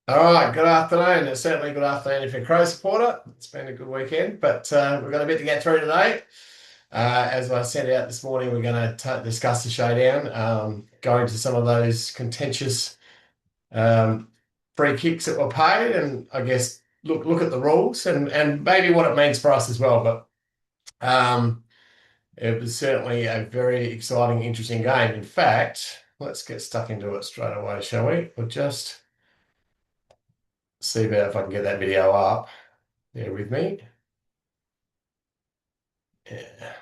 All right, good afternoon. It's certainly good afternoon if you're a Crow supporter. It's been a good weekend, but we've got a bit to get through today. As I sent out this morning, we're going to discuss the showdown, go into some of those contentious um, free kicks that were paid, and I guess look at the rules and maybe what it means for us as well. But it was certainly a very exciting, interesting game. In fact, let's get stuck into it straight away, shall we? We'll just see if I can get that video up. Bear with me. Yeah.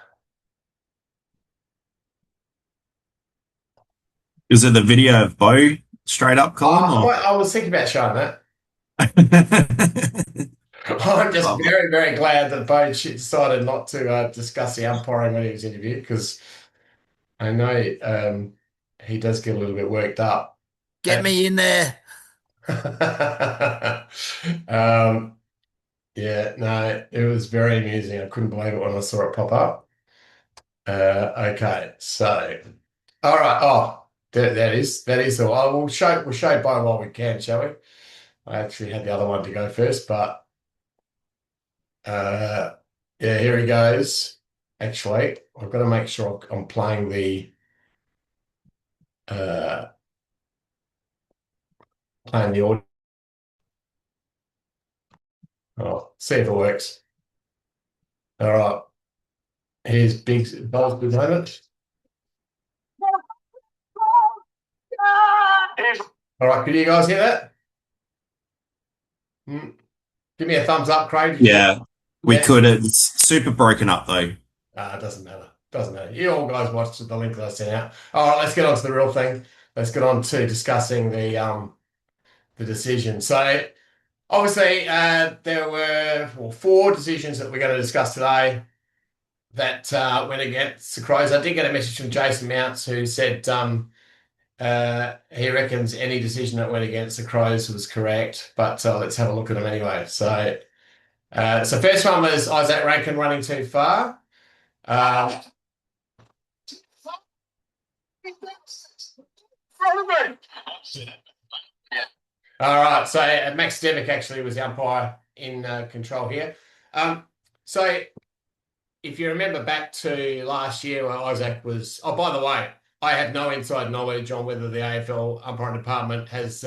Is it the video of Bo straight up, Colin? Or I was thinking about showing that. I'm just Love it. very, very glad that Bones decided not to discuss the umpiring when he was interviewed because I know he does get a little bit worked up. Get And, me in there. um, yeah, no, it was very amusing. I couldn't believe it when I saw it pop up. Okay, so all right. Oh, that is all. We'll show by what we can, shall we? I actually had the other one to go first, but yeah, here he goes. Actually, I've got to make sure I'm playing uh, the audio. Oh, see if it works. All right, here's Big Buzz Good moment. All right, can you guys hear that? Hmm. Give me a thumbs up, Craig, if you can. Yeah, we Yeah, could. It's super broken up though. it doesn't matter. Doesn't matter. You all guys watched the link that I sent out. All right, let's get on to the real thing. Let's get on to discussing the decision. So obviously, there were four decisions that we're going to discuss today that went against the Crows. I did get a message from Jason Mounts who said he reckons any decision that went against the Crows was correct, but let's have a look at them anyway. So first one was Isaac Rankin running too far. Uh, all right, so Max Devick actually was the umpire in control here. So if you remember back to last year where Isaac was, oh, by the way, I have no inside knowledge on whether the AFL umpiring department has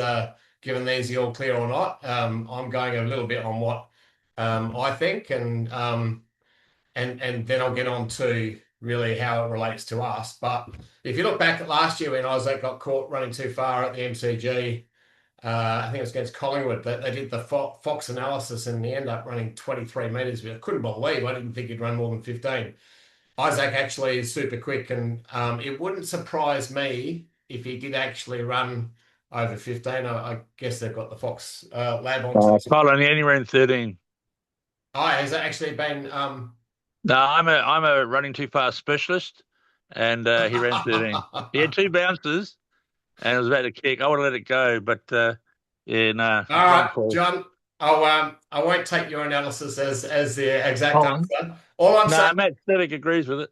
given these the all clear or not. I'm going a little bit on what I think, and then I'll get on to really how it relates to us. But if you look back at last year when Isaac got caught running too far at the MCG, I think it was against Collingwood. They did the Fox analysis and he ended up running 23 metres. I couldn't believe. I didn't think he'd run more than 15. Isaac actually is super quick, and it wouldn't surprise me if he did actually run over 15. I guess they've got the Fox lab on. Colin, he only ran 13. Oh, has it actually been? No, I'm a running too fast specialist, and he ran 13. He had two bounces, and it was about to kick. I would have let it go, but yeah, no, All wrong right, call. John. I won't take your analysis as the exact Colin. answer. All I'm saying No, Matt Stevic agrees with it.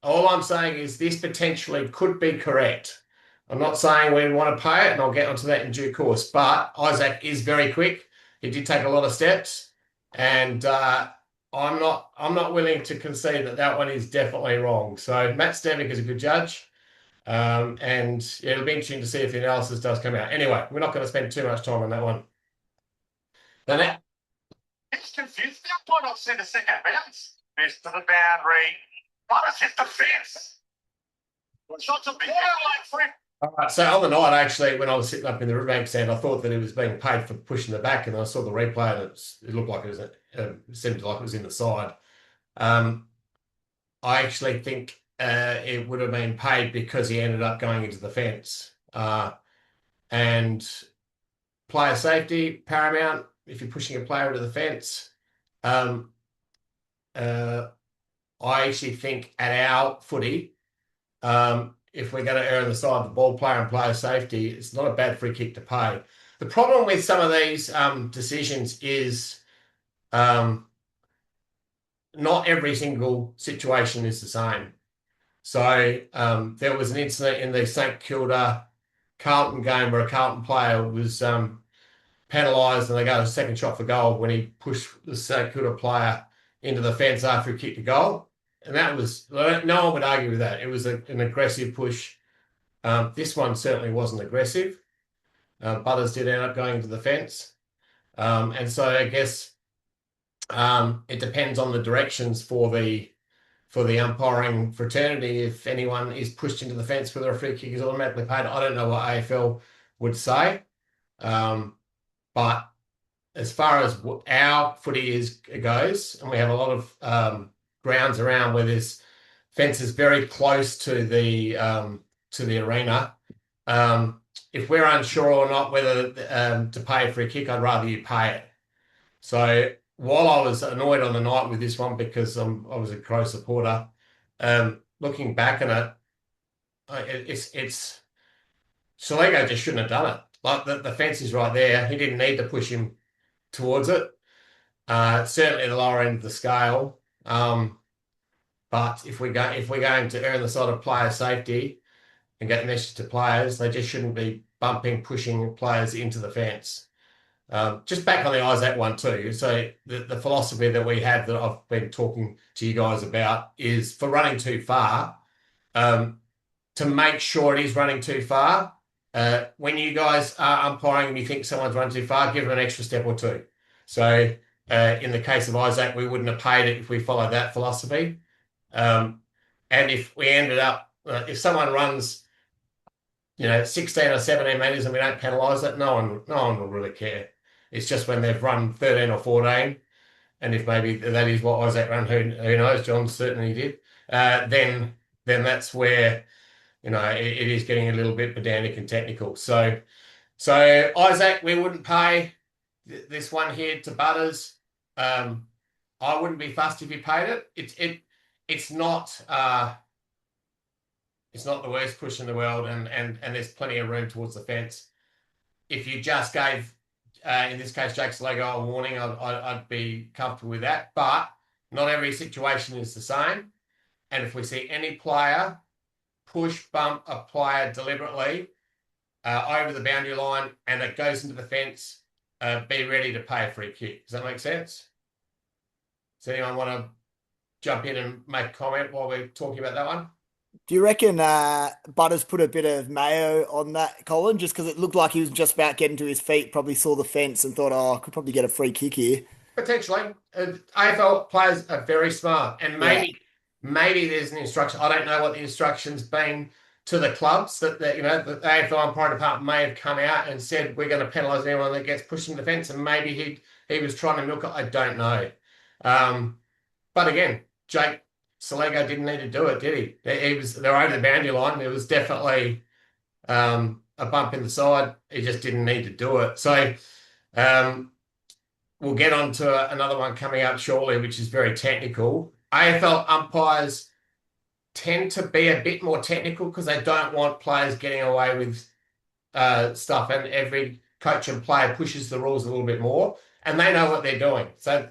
All I'm saying is this potentially could be correct. I'm not saying we want to pay it, and I'll get onto that in due course. But Isaac is very quick. He did take a lot of steps, and I'm not willing to concede that that one is definitely wrong. So Matt Stevick is a good judge, and yeah, it'll be interesting to see if the analysis does come out. Anyway, we're not going to spend too much time on that one. The next, It's confused. That point off centre second bounce. Miss to the boundary. But it's hit the fence. Shots a big like free. all right, so on the night, actually, when I was sitting up in the Riverbank stand, I thought that he was being paid for pushing the back, and I saw the replay, and it looked like it seemed like it was in the side. Um, I actually think it would have been paid because he ended up going into the fence. And player safety, paramount, if you're pushing a player into the fence. Um, I actually think at our footy, if we're going to err on the side of the ball player and player safety, it's not a bad free kick to pay. The problem with some of these decisions is um, not every single situation is the same. So there was an incident in the St Kilda Carlton game where a Carlton player was penalised and they go a second shot for goal when he pushed the St Kilda player into the fence after he kicked a goal. And that was, no one would argue with that. It was an aggressive push. This one certainly wasn't aggressive. Butters did end up going into the fence. And so I guess it depends on the directions for the umpiring fraternity. If anyone is pushed into the fence, whether a free kick is automatically paid, I don't know what AFL would say. But as far as our footy goes, and we have a lot of grounds around where there's fences very close to the arena. If we're unsure or not whether to pay a free kick, I'd rather you pay it. So while I was annoyed on the night with this one because I was a Crow supporter, looking back at it's Soligo just shouldn't have done it. Like the fence is right there. He didn't need to push him towards it. Certainly the lower end of the scale. But if we're going to err on the side of player safety and get the message to players, they just shouldn't be pushing players into the fence. Just back on the Isaac one too. So the philosophy that we have that I've been talking to you guys about is for running too far, to make sure it is running too far. When you guys are umpiring and you think someone's run too far, give them an extra step or two. So in the case of Isaac, we wouldn't have paid it if we followed that philosophy. And if we ended up, if someone runs, 16 or 17 metres and we don't penalise it, no one will really care. It's just when they've run 13 or 14, and if maybe that is what Isaac ran, who knows, John certainly did, then that's where, it is getting a little bit pedantic and technical. So Isaac, we wouldn't pay this one here to Butters. I wouldn't be fussed if you paid it. It's not the worst push in the world, and there's plenty of room towards the fence. If you just gave, in this case, Jake Soligo a warning, I'd be comfortable with that. But not every situation is the same. And if we see any player push, bump a player deliberately over the boundary line and it goes into the fence, be ready to pay a free kick. Does that make sense? Does anyone want to jump in and make a comment while we're talking about that one? Do you reckon Butters put a bit of mayo on that, Colin, just because it looked like he was just about getting to his feet, probably saw the fence and thought, I could probably get a free kick here? Potentially. AFL players are very smart, and maybe there's an instruction. I don't know what the instruction's been to the clubs that the AFL umpiring department may have come out and said we're going to penalise anyone that gets pushed in the fence, and maybe he was trying to milk it. I don't know. But again, Jake Soligo didn't need to do it, did he? They're over the boundary line. There was definitely a bump in the side. He just didn't need to do it. So we'll get on to another one coming up shortly, which is very technical. AFL umpires tend to be a bit more technical because they don't want players getting away with stuff, and every coach and player pushes the rules a little bit more, and they know what they're doing. So,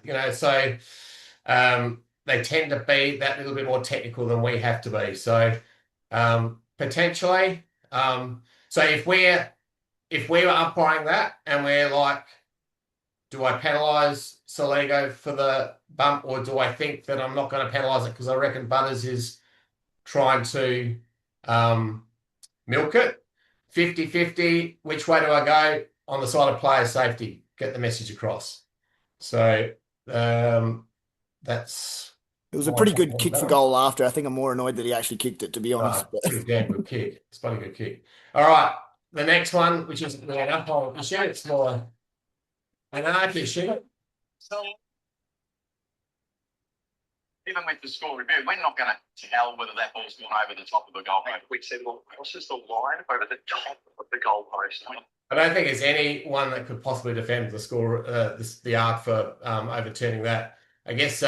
they tend to be that little bit more technical than we have to be. So potentially, so if we were umpiring that and we're like, do I penalise Soligo for the bump, or do I think that I'm not going to penalise it because I reckon Butters is trying to milk it? 50-50, which way do I go? On the side of player safety, get the message across. So that's... It was a pretty good kick for goal after. I think I'm more annoyed that he actually kicked it, to be honest. It's a damn good kick. It's a bloody good kick. All right, the next one, which is an umpire issue, it's more an art issue. So, even with the score review, we're not going to tell whether that ball's gone over the top of the goalpost. We said, well, what's just the line over the top of the goalpost? I don't think there's anyone that could possibly defend the score, the arc for overturning that. I guess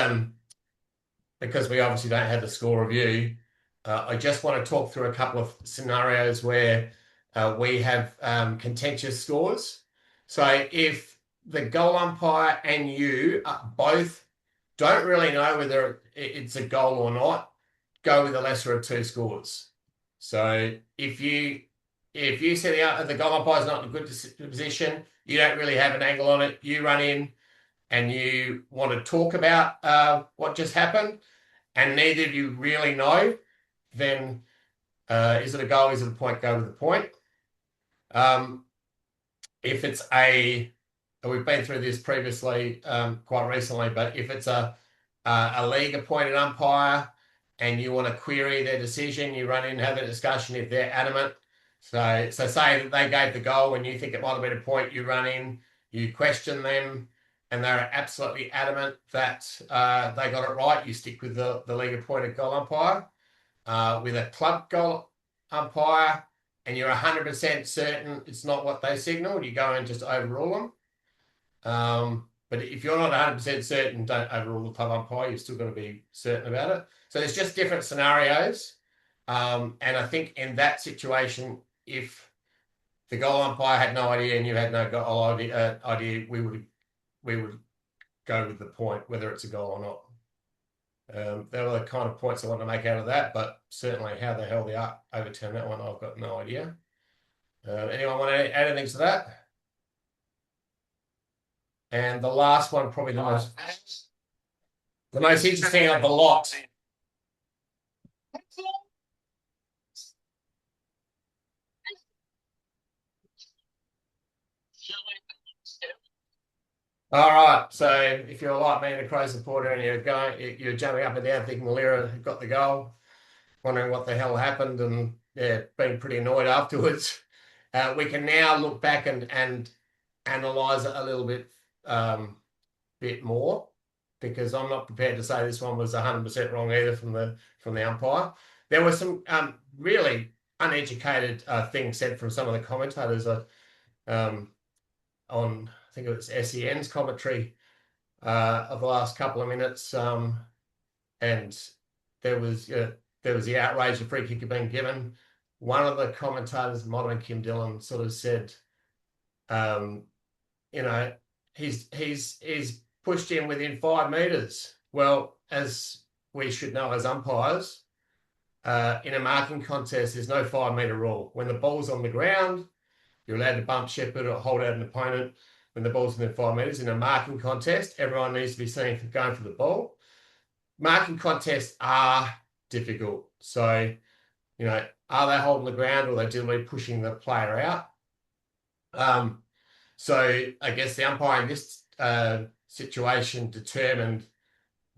because we obviously don't have the score review, I just want to talk through a couple of scenarios where we have contentious scores. So if the goal umpire and you both don't really know whether it's a goal or not, go with the lesser of two scores. So if you if you see the goal umpire's not in a good position, you don't really have an angle on it. You run in and you want to talk about what just happened, and neither of you really know, then is it a goal? Is it a point? Go with the point. If it's we've been through this previously quite recently, but if it's a league appointed umpire and you want to query their decision, you run in and have a discussion if they're adamant. So say that they gave the goal and you think it might have been a point, you run in, you question them, and they're absolutely adamant that they got it right. You stick with the league appointed goal umpire. With a club goal umpire, and you're 100% certain it's not what they signaled, you go and just overrule them. But if you're not 100% certain, don't overrule the club umpire. You've still got to be certain about it. So there's just different scenarios. And I think in that situation, if the goal umpire had no idea and you had no goal idea, we would go with the point, whether it's a goal or not. There were the kind of points I want to make out of that, but certainly how the hell they overturn that one, I've got no idea. Anyone want to add anything to that? And the last one, probably the most interesting of the lot. All right. So if you're like me, a Crow supporter, and you're jumping up and down thinking Lira got the goal, wondering what the hell happened, and being pretty annoyed afterwards. We can now look back and analyze it a little bit more, because I'm not prepared to say this one was 100% wrong either from the umpire. There were some really uneducated things said from some of the commentators on, I think it was SEN's commentary of the last couple of minutes, and there was the outrage of free kick being given. One of the commentators, might have been Kim Dillon, sort of said, he's pushed him within 5 meters. Well, as we should know as umpires, in a marking contest, there's no 5 meter rule. When the ball's on the ground, you're allowed to bump shepherd or hold out an opponent when the ball's within 5 meters. In a marking contest, everyone needs to be seen for going for the ball. Marking contests are difficult. So, are they holding the ground, or are they deliberately pushing the player out? So I guess the umpire in this situation determined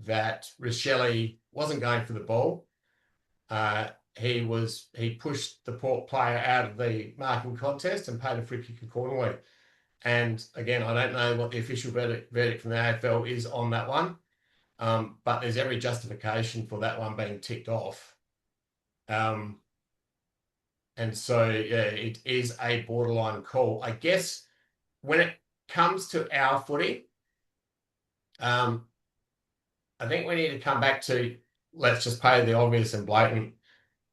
that Richelli wasn't going for the ball. He pushed the Port player out of the marking contest and paid a free kick accordingly. And again, I don't know what the official verdict from the AFL is on that one, but there's every justification for that one being ticked off. And so, it is a borderline call. I guess when it comes to our footy, I think we need to come back to, let's just pay the obvious and blatant.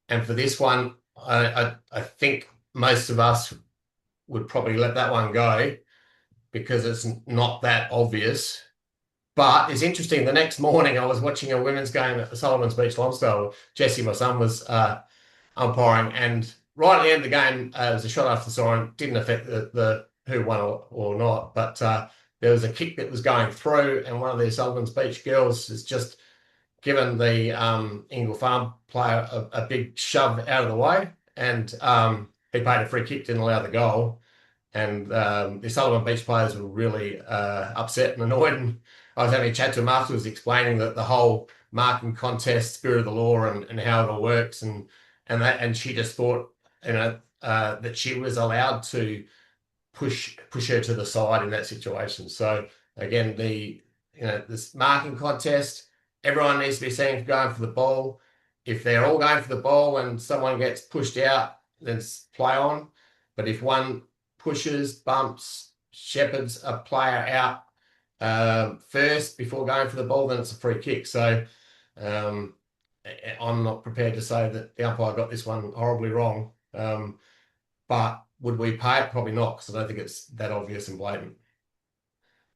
And for this one, I think most of us would probably let that one go because it's not that obvious. But it's interesting. The next morning, I was watching a women's game at the Solomons Beach Lonsdale. Jesse, my son, was umpiring, and right at the end of the game, it was a shot after the siren. Didn't affect the who won or not, but there was a kick that was going through, and one of the Sullivan's Beach girls has just given the Ingle Farm player a big shove out of the way, and he paid a free kick, didn't allow the goal, and the Sullivan Beach players were really upset and annoyed. And I was having a chat to him afterwards, explaining that the whole marking contest, spirit of the law, and how it all works, and she just thought, that she was allowed to push her to the side in that situation. So again, this marking contest, everyone needs to be seen for going for the ball. If they're all going for the ball and someone gets pushed out, then play on. But if one pushes, bumps, shepherds a player out first before going for the ball, then it's a free kick. So I'm not prepared to say that the umpire got this one horribly wrong. But would we pay it? Probably not, because I don't think it's that obvious and blatant.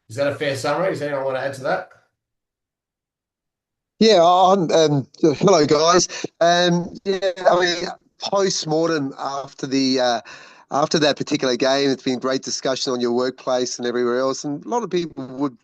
Is that a fair summary? Does anyone want to add to that? Yeah, hello guys. Yeah, I mean, post-mortem after that particular game. It's been great discussion on your workplace and everywhere else, and a lot of people would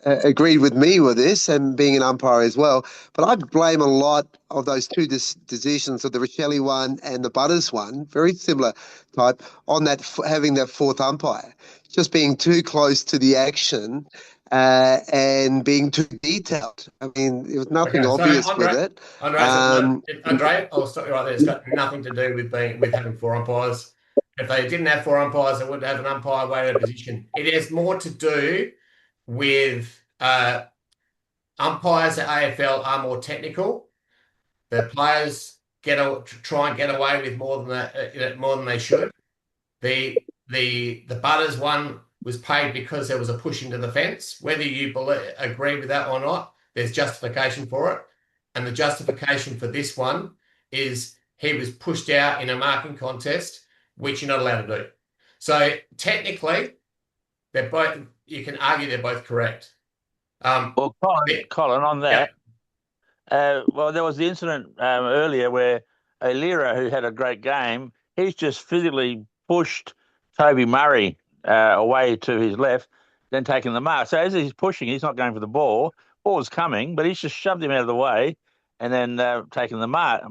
agree with me with this, and being an umpire as well. But I'd blame a lot of those two decisions, of the Rochelle one and the Butters one, very similar type, on that having that fourth umpire, just being too close to the action. And being too detailed. I mean, there was nothing Okay, so obvious with it. Andre, I'll stop you right there. It's got nothing to do with having four umpires. If they didn't have four umpires, they wouldn't have an umpire weighted position. It has more to do with umpires at AFL are more technical. The players try and get away with more than they should. The Butters one was paid because there was a push into the fence. Whether you agree with that or not, there's justification for it. And the justification for this one is he was pushed out in a marking contest, which you're not allowed to do. So technically, you can argue they're both correct. Well, Colin, on that, well, there was the incident earlier where Alira, who had a great game, he's just physically pushed Toby Murray away to his left, then taking the mark. So as he's pushing, he's not going for the ball. Ball's coming, but he's just shoved him out of the way and then taking the mark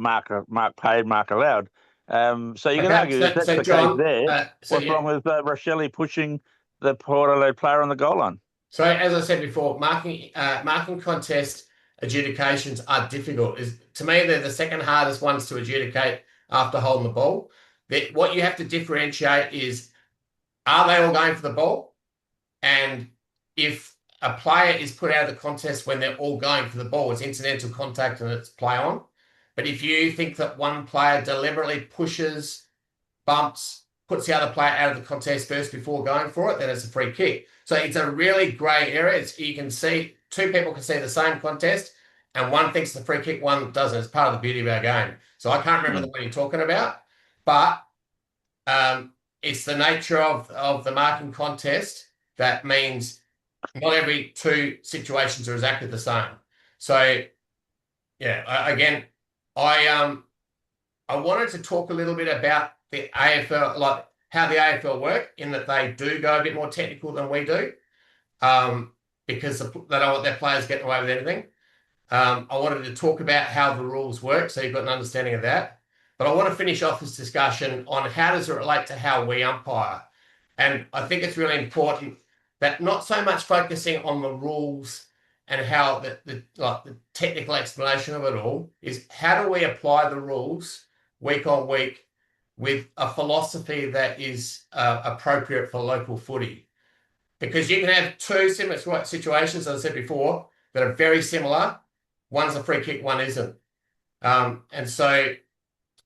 paid, mark allowed. So you can argue if that's the John, case there. What's wrong with Rochelle pushing the Port Adelaide player on the goal line? So as I said before, marking contest adjudications are difficult. To me, they're the second hardest ones to adjudicate after holding the ball. What you have to differentiate is, are they all going for the ball? And if a player is put out of the contest when they're all going for the ball, it's incidental contact and it's play on. But if you think that one player deliberately pushes, bumps, puts the other player out of the contest first before going for it, then it's a free kick. So it's a really grey area. You can see two people can see the same contest, and one thinks the free kick, one doesn't. It's part of the beauty of our game. So I can't remember the one you're talking about, but it's the nature of the marking contest that means not every two situations are exactly the same. So yeah, I wanted to talk a little bit about the AFL, like how the AFL work, in that they do go a bit more technical than we do, because they don't want their players getting away with anything. I wanted to talk about how the rules work, so you've got an understanding of that. But I want to finish off this discussion on how does it relate to how we umpire. And I think it's really important that not so much focusing on the rules and how the technical explanation of it all is, how do we apply the rules week on week with a philosophy that is appropriate for local footy. Because you can have two similar situations, as I said before, that are very similar. One's a free kick, one isn't. And so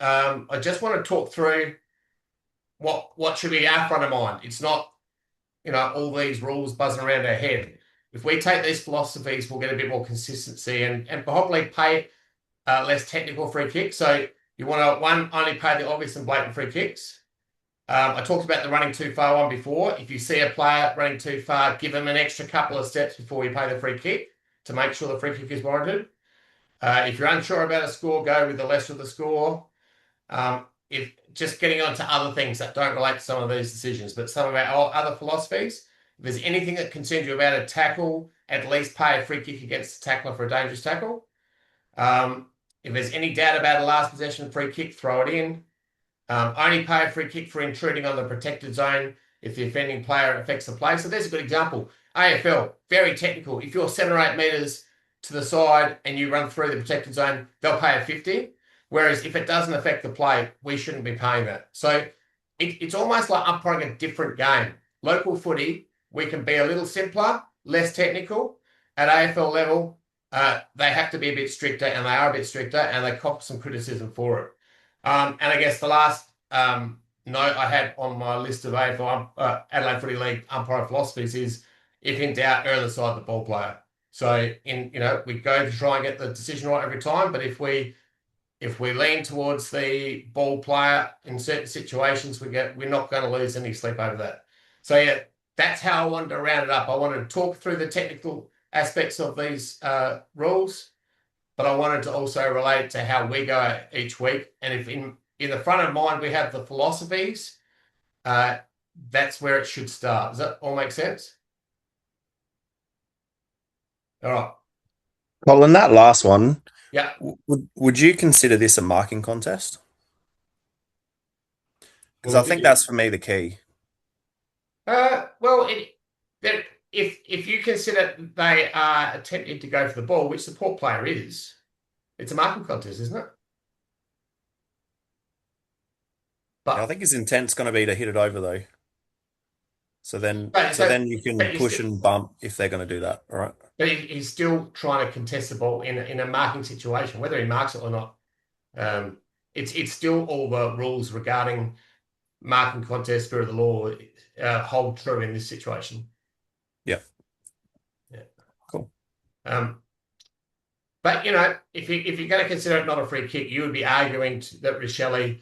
I just want to talk through what should be our front of mind. It's not, all these rules buzzing around our head. If we take these philosophies, we'll get a bit more consistency and probably pay less technical free kicks. So you want to, only pay the obvious and blatant free kicks. I talked about the running too far one before. If you see a player running too far, give them an extra couple of steps before you pay the free kick to make sure the free kick is warranted. If you're unsure about a score, go with the lesser of the score. If just getting on to other things that don't relate to some of these decisions, but some of our other philosophies, if there's anything that concerns you about a tackle, at least pay a free kick against the tackler for a dangerous tackle. If there's any doubt about a last possession free kick, throw it in. Only pay a free kick for intruding on the protected zone if the offending player affects the play. So there's a good example. AFL, very technical. If you're 7 or 8 metres to the side and you run through the protected zone, they'll pay a 50. Whereas if it doesn't affect the play, we shouldn't be paying that. So it's almost like umpiring a different game. Local footy, we can be a little simpler, less technical. At AFL level, they have to be a bit stricter, and they are a bit stricter, and they cop some criticism for it. And I guess the last note I had on my list of AFL Adelaide Footy League umpire philosophies is, if in doubt, err on the side of the ball player. So we go to try and get the decision right every time, but if we lean towards the ball player in certain situations, we're not going to lose any sleep over that. So yeah, that's how I wanted to round it up. I wanted to talk through the technical aspects of these rules, but I wanted to also relate to how we go each week. And if in in the front of mind, we have the philosophies. That's where it should start. Does that all make sense? All right. Colin, that last one, Yeah. would you consider this a marking contest? Because I think that's for me the key. Well, if you consider they are attempting to go for the ball, which the poor player is, it's a marking contest, isn't it? I think his intent's going to be to hit it over though. So then you can push and bump if they're going to do that, all right? But he's still trying to contest the ball in a marking situation, whether he marks it or not. It's still all the rules regarding marking contest, spirit of the law hold true in this situation. Yeah. Yeah. Cool. But if you're going to consider it not a free kick, you would be arguing that Richelli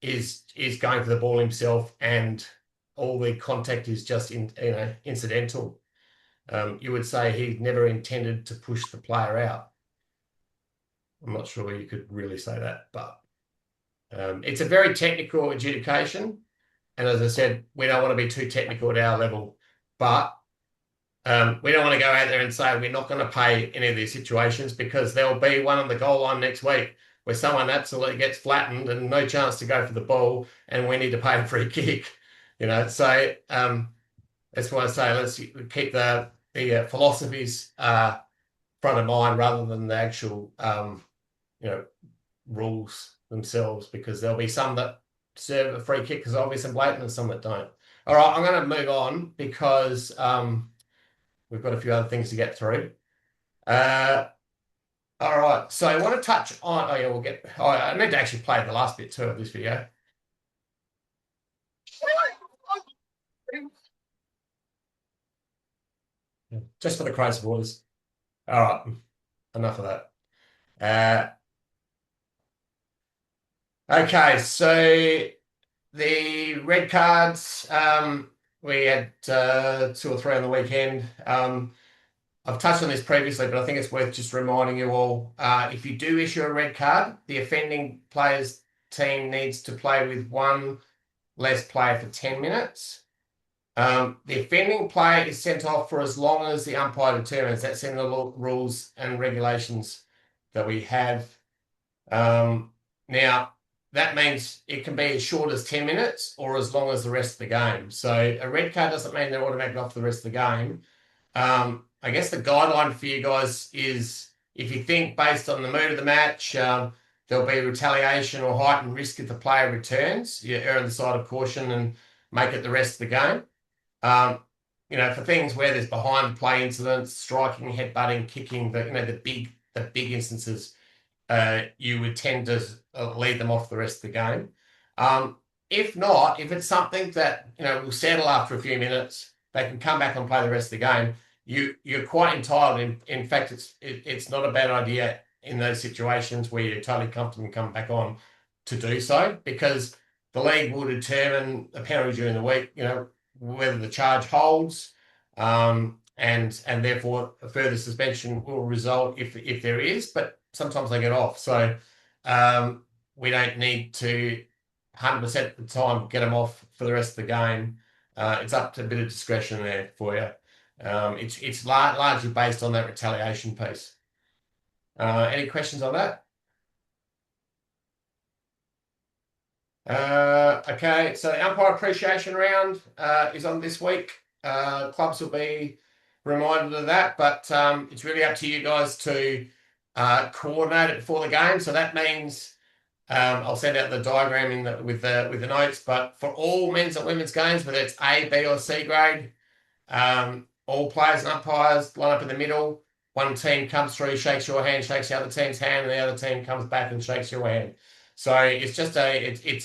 is going for the ball himself, and all the contact is just incidental. You would say he never intended to push the player out. I'm not sure you could really say that, but it's a very technical adjudication. And as I said, we don't want to be too technical at our level, but we don't want to go out there and say we're not going to pay any of these situations, because there'll be one on the goal line next week where someone absolutely gets flattened and no chance to go for the ball, and we need to pay a free kick. So that's why I say let's keep the philosophies front of mind rather than the actual rules themselves, because there'll be some that serve a free kick because obvious and blatant, and some that don't. All right, I'm going to move on because we've got a few other things to get through. All right, so I want to touch on. I need to actually play the last bit too of this video. Just for the Crow supporters. All right, enough of that. Okay, so the red cards, we had 2 or 3 on the weekend. I've touched on this previously, but I think it's worth just reminding you all. If you do issue a red card, the offending player's team needs to play with one less player for 10 minutes. The offending player is sent off for as long as the umpire determines. That's in the rules and regulations that we have. Now, that means it can be as short as 10 minutes or as long as the rest of the game. So a red card doesn't mean they're automatically off for the rest of the game. I guess the guideline for you guys is, if you think based on the mood of the match, there'll be retaliation or heightened risk if the player returns, you err on the side of caution and make it the rest of the game. For things where there's behind play incidents, striking, headbutting, kicking, the big instances, you would tend to lead them off the rest of the game. If not, if it's something that will settle after a few minutes, they can come back and play the rest of the game. You're quite entitled. In fact, it's not a bad idea in those situations where you're totally comfortable and come back on to do so, because the league will determine a penalty during the week. Whether the charge holds, and therefore a further suspension will result if there is. But sometimes they get off, so we don't need to 100% of the time get them off for the rest of the game. It's up to a bit of discretion there for you. It's largely based on that retaliation piece. Any questions on that? Okay, so the umpire appreciation round is on this week. Clubs will be reminded of that, but it's really up to you guys to coordinate it before the game. So that means I'll send out the diagram with the notes. But for all men's and women's games, whether it's A, B, or C grade, all players and umpires line up in the middle. One team comes through, shakes your hand, shakes the other team's hand, and the other team comes back and shakes your hand. So it's just it's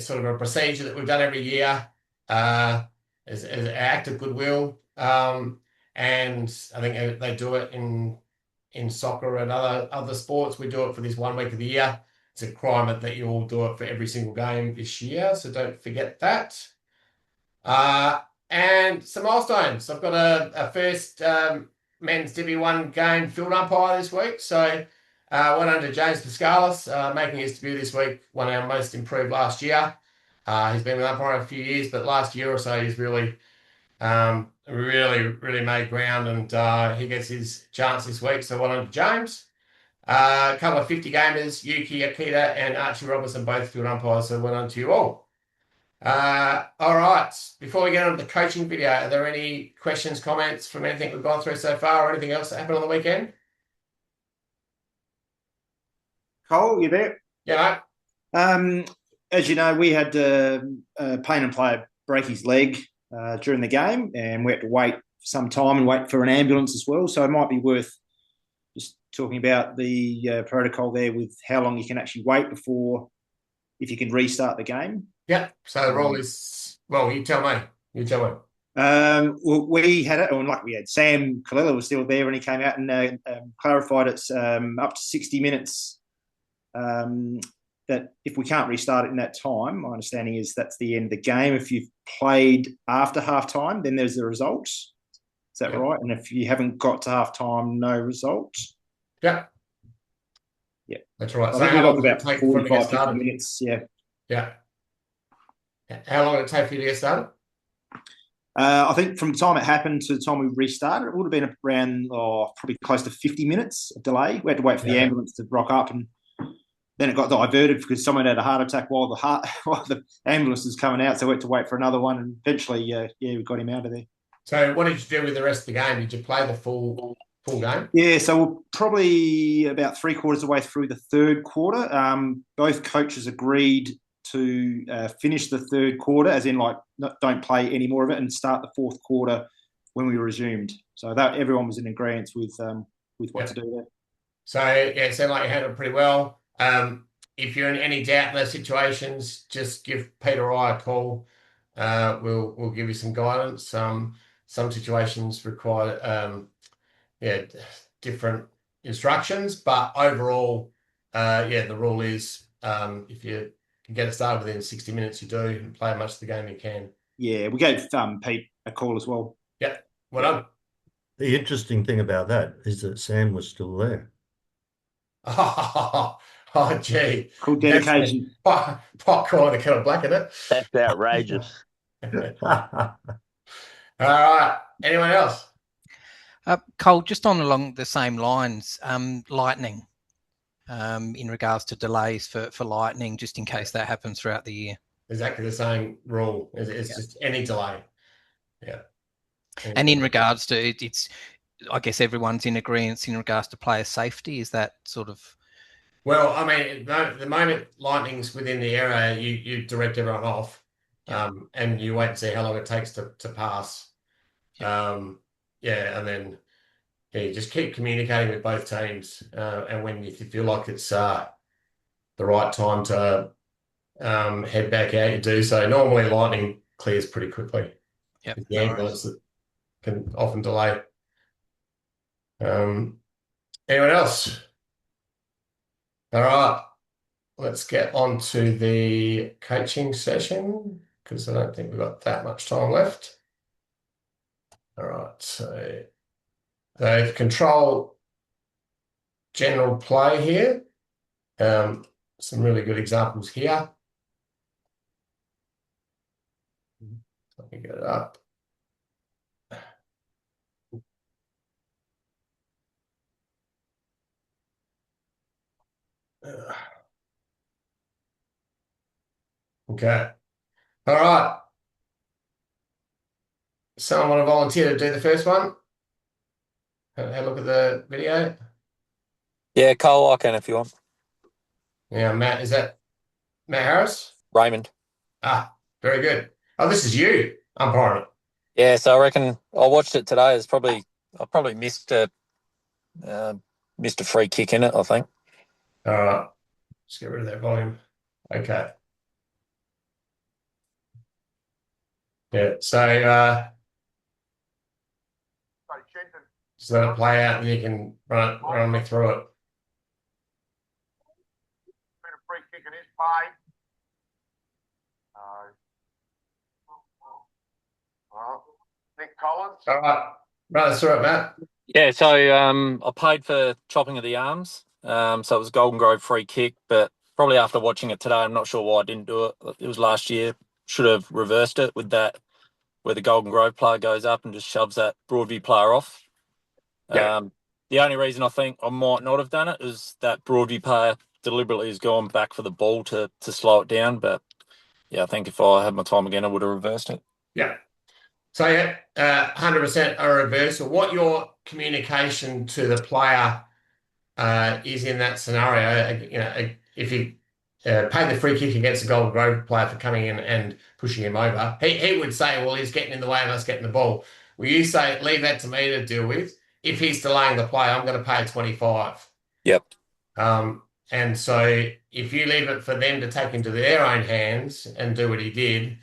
sort of a procedure that we've done every year as an act of goodwill. And I think they do it in soccer and other sports. We do it for this 1 week of the year. It's a requirement that you all do it for every single game this year, so don't forget that. And some milestones. I've got a first men's Div 1 game field umpire this week. So went under James Pascalis, making his debut this week. One of our most improved last year. He's been with umpire a few years, but last year or so he's really made ground, and he gets his chance this week. So well done to James. A couple of 50 gamers, Yuki Akita and Archie Robertson, both good umpires. So well done to you all. All right. Before we get on to the coaching video, are there any questions, comments from anything we've gone through so far, or anything else that happened on the weekend? Cole, you there? Yeah, mate. As you know, we had Payne player break his leg during the game, and we had to wait some time and wait for an ambulance as well. So it might be worth just talking about the protocol there with how long you can actually wait before, if you can restart the game. Yeah. So the rule is, well, you tell me. You tell me. Well, we had it, and like we had Sam Kalila was still there, and he came out and clarified it's up to 60 minutes. That if we can't restart it in that time, my understanding is that's the end of the game. If you've played after half time, then there's the results. Is that right? And if you haven't got to half time, no results. Yeah. Yeah. That's right. I So think how we've long got does it about take for it to 45, get started? 50 minutes. Yeah. Yeah. How long did it take for you to get started? I think from the time it happened to the time we restarted, it would have been around probably close to 50 minutes of delay. We had to wait for the ambulance to rock up, and then it got diverted because someone had a heart attack while the ambulance was coming out. So we had to wait for another one, and eventually, we got him out of there. So what did you do with the rest of the game? Did you play the full game? Yeah, so we're probably about 3/4 of the way through the third quarter. Both coaches agreed to finish the third quarter, as in don't play any more of it, and start the fourth quarter when we resumed. So that everyone was in agreement with what to do there. So it sounded like you handled it pretty well. If you're in any doubt in those situations, just give Peter or I a call. We'll give you some guidance. Some situations require different instructions, but overall, the rule is if you can get it started within 60 minutes, you do, and play as much of the game you can. Yeah, we gave Pete a call as well. Yeah, well done. The interesting thing about that is that Sam was still there. Oh, gee. Cool dedication. Pot calling the kettle black, isn't it? That's outrageous. All right. Anyone else? Cole, just along the same lines, lightning, in regards to delays for lightning, just in case that happens throughout the year. Exactly the same rule. It's just any delay. Yeah. And in regards to it's, I guess everyone's in agreement in regards to player safety. Is that sort of? Well, I mean, the moment lightning's within the area, you direct everyone off, and you wait and see how long it takes to pass. And then you just keep communicating with both teams, and when you feel like it's the right time to head back out, you do so. Normally, lightning clears pretty quickly. Yep. The ambulance that can often delay. Anyone else? All right, let's get on to the coaching session because I don't think we've got that much time left. All right, so they control general play here. Some really good examples here. Let me get it up. Okay. All right. Someone want to volunteer to do the first one? Have a look at the video. Yeah, Cole, I can if you want. Yeah, Matt, is that Matt Harris? Raymond. Very good. Oh, this is you umpiring it. Yeah, so I reckon I watched it today. I probably missed a free kick in it, I think. All right. Just get rid of that volume. Okay. Yeah, so just let it play out and you can run me through it. Been a free kick in his pay. Nick Collins. All right. Run us through it, Matt. Yeah, so I paid for chopping of the arms. So it was Golden Grove free kick, but probably after watching it today, I'm not sure why I didn't do it. It was last year. Should have reversed it with that, where the Golden Grove player goes up and just shoves that Broadview player off. Yeah. The only reason I think I might not have done it is that Broadview player deliberately has gone back for the ball to slow it down. But yeah, I think if I had my time again, I would have reversed it. Yeah. So yeah, 100% a reversal. What your communication to the player is in that scenario? If you pay the free kick against the Golden Grove player for coming in and pushing him over, he would say, well, he's getting in the way of us getting the ball. Will you say, leave that to me to deal with? If he's delaying the play, I'm going to pay 25. Yep. And so if you leave it for them to take into their own hands and do what he did,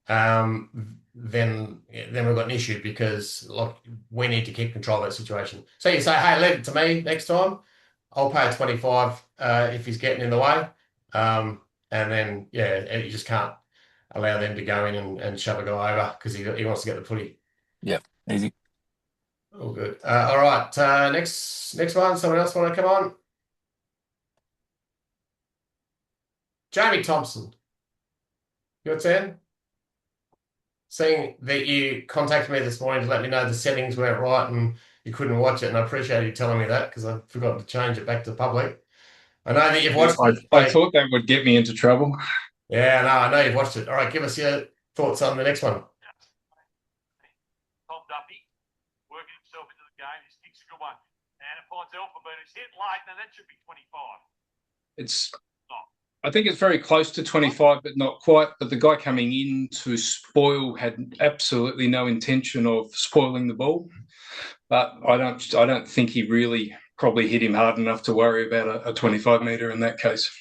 then we've got an issue because we need to keep control of that situation. So you say, hey, leave it to me next time. I'll pay 25 if he's getting in the way. And then, you just can't allow them to go in and shove a guy over because he wants to get the footy. Yep, easy. All good. All right, next one. Someone else want to come on? Jamie Thompson, your turn. Seeing that you contacted me this morning to let me know the settings weren't right and you couldn't watch it, and I appreciate you telling me that because I forgot to change it back to public. I know that you've watched it. I thought that would get me into trouble. Yeah, no, I know you've watched it. All right, give us your thoughts on the next one. Tom Duffy working himself into the game. His kick's a good one. And it finds Alphabet. It's hit late. Now that should be 25. I think it's very close to 25, but not quite. But the guy coming in to spoil had absolutely no intention of spoiling the ball. But I don't think he really probably hit him hard enough to worry about a 25 metre in that case.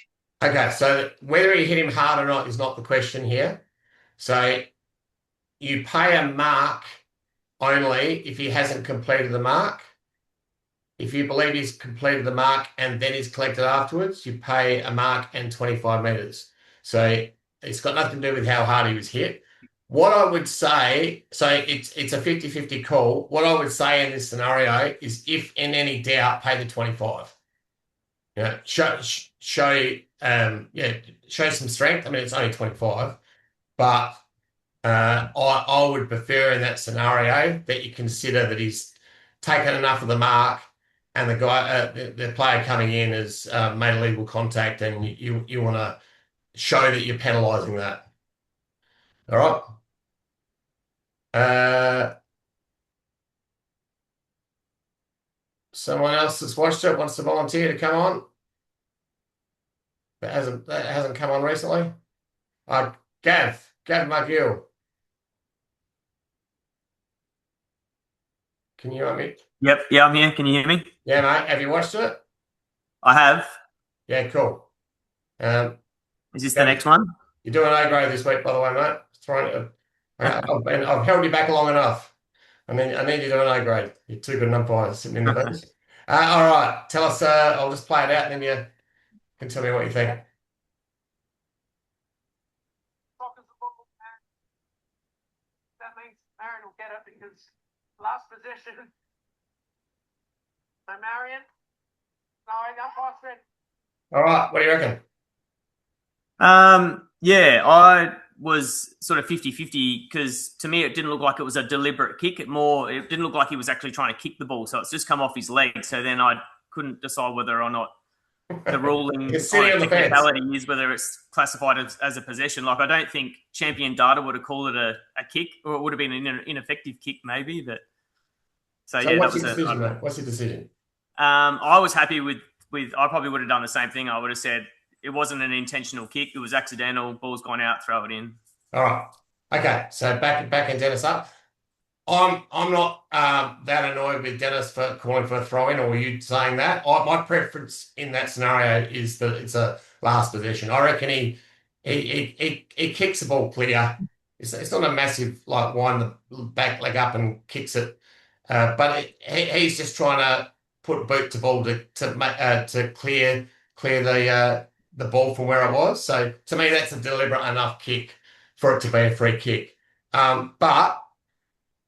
Okay, so whether he hit him hard or not is not the question here. So you pay a mark only if he hasn't completed the mark. If you believe he's completed the mark and then he's collected afterwards, you pay a mark and 25 metres. So it's got nothing to do with how hard he was hit. What I would say, so it's a 50-50 call. What I would say in this scenario is, if in any doubt, pay the 25. Show some strength. I mean, it's only 25, but I would prefer in that scenario that you consider that he's taken enough of the mark, and the guy, the player coming in has made illegal contact, and you want to show that you're penalising that. All right. Someone else that's watched it wants to volunteer to come on. That hasn't come on recently. Gav McGill. Can you hear me? Yep. Yeah, I'm here. Can you hear me? Yeah, mate. Have you watched it? I have. Yeah, cool. Is this the next one? You're doing A grade this week, by the way, mate. I've held you back long enough. I need you doing A grade. You're too good an umpire sitting in the bench. All right. Tell us. I'll just play it out, and then you can tell me what you think. That means Marion will get it because last possession. So Marion, all right. What do you reckon? Yeah, I was sort of 50-50 because to me it didn't look like it was a deliberate kick. It didn't look like he was actually trying to kick the ball, so it's just come off his leg. So then I couldn't decide whether or not the ruling on technicality is whether it's classified as a possession. Like, I don't think Champion Data would have called it a kick, or it would have been an ineffective kick maybe. But so yeah, what's your decision, mate? What's your decision? I was happy with. I probably would have done the same thing. I would have said it wasn't an intentional kick; it was accidental. Ball's gone out, throw it in. All right. Okay. So back and Dennis up. I'm not that annoyed with Dennis for calling for a throw in, or you saying that. My preference in that scenario is that it's a last possession. I reckon he kicks the ball clear. It's not a massive wind the back leg up and kicks it, but he's just trying to put boot to ball to clear the ball from where it was. So to me, that's a deliberate enough kick for it to be a free kick. But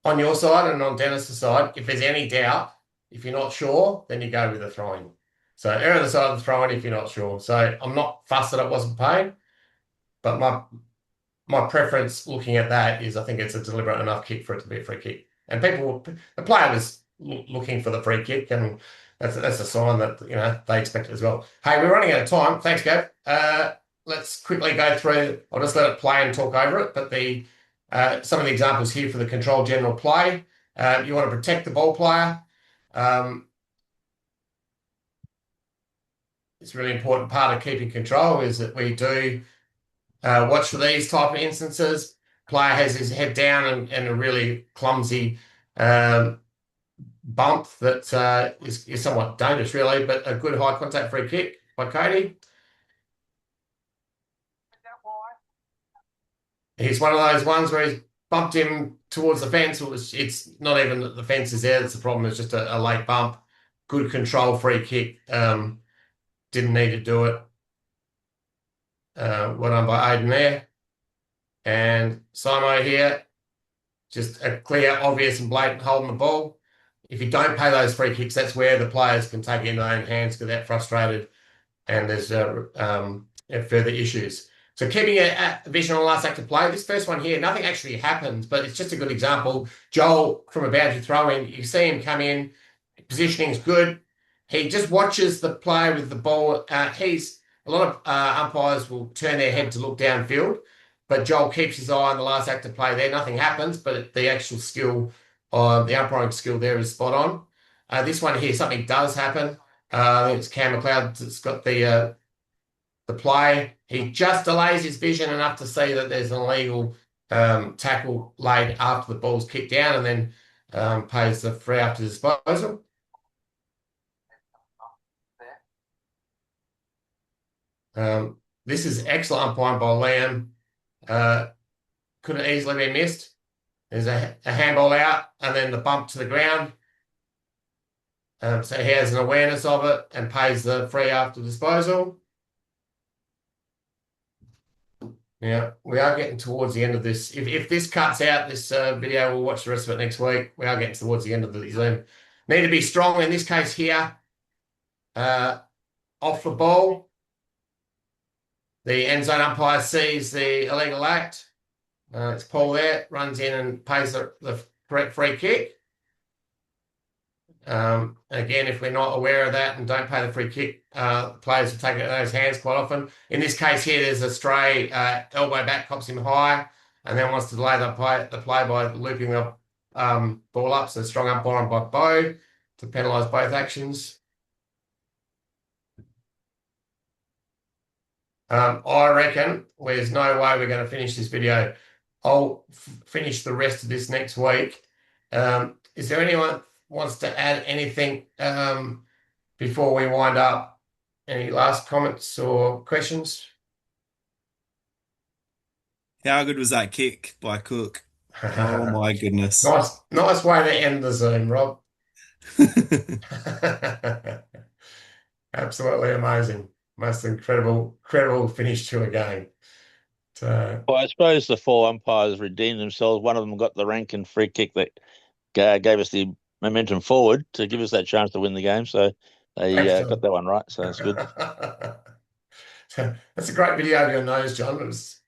on your side and on Dennis's side, if there's any doubt, if you're not sure, then you go with the throwing. So err on the side of the throw in if you're not sure. So I'm not fussed that it wasn't paid, but my preference looking at that is I think it's a deliberate enough kick for it to be a free kick. And the player was looking for the free kick, and that's a sign that they expect it as well. Hey, we're running out of time. Thanks, Gav. Let's quickly go through. I'll just let it play and talk over it. But some of the examples here for the control general play. You want to protect the ball player. It's a really important part of keeping control is that we do watch for these type of instances. Player has his head down and a really clumsy bump that is somewhat dangerous, really, but a good high contact free kick by Cody. He's one of those ones where he's bumped him towards the fence. It's not even that the fence is there. That's the problem. It's just a late bump. Good control free kick. Didn't need to do it. Well done by Aiden there. And Simo here, just a clear, obvious and blatant holding the ball. If you don't pay those free kicks, that's where the players can take it in their own hands, get that frustrated, and there's further issues. So keeping a vision on the last act of play. This first one here, nothing actually happens, but it's just a good example. Joel, from a boundary throw-in, you see him come in, positioning's good. He just watches the player with the ball. A lot of umpires will turn their head to look downfield, but Joel keeps his eye on the last act of play there. Nothing happens, but the actual skill, the umpiring skill there is spot on. This one here, something does happen. I think it's Cam McLeod that's got the play. He just delays his vision enough to see that there's an illegal tackle laid after the ball's kicked down, and then pays the free after disposal. This is excellent umpiring by Liam. Could have easily been missed. There's a handball out and then the bump to the ground. So he has an awareness of it and pays the free after disposal. Yeah, we are getting towards the end of this. If this cuts out this video, we'll watch the rest of it next week. We are getting towards the end of the Zoom. Need to be strong in this case here. Off the ball. The end zone umpire sees the illegal act. It's Paul there, runs in and pays the correct free kick. Again, if we're not aware of that and don't pay the free kick, players will take it in those hands quite often. In this case here, there's a stray elbow back, pops him high, and then wants to delay the play by looping the ball up. So strong umpiring by Bo to penalise both actions. I reckon there's no way we're going to finish this video. I'll finish the rest of this next week. Is there anyone wants to add anything before we wind up? Any last comments or questions? How good was that kick by Cook? Oh my goodness. Nice way to end the Zoom, Rob. Absolutely amazing. Most incredible finish to a game. Well, I suppose the 4 umpires redeemed themselves. One of them got the Rankin free kick that gave us the momentum forward to give us that chance to win the game. So they got that one right. So that's good. That's a great video of your nose, John. It was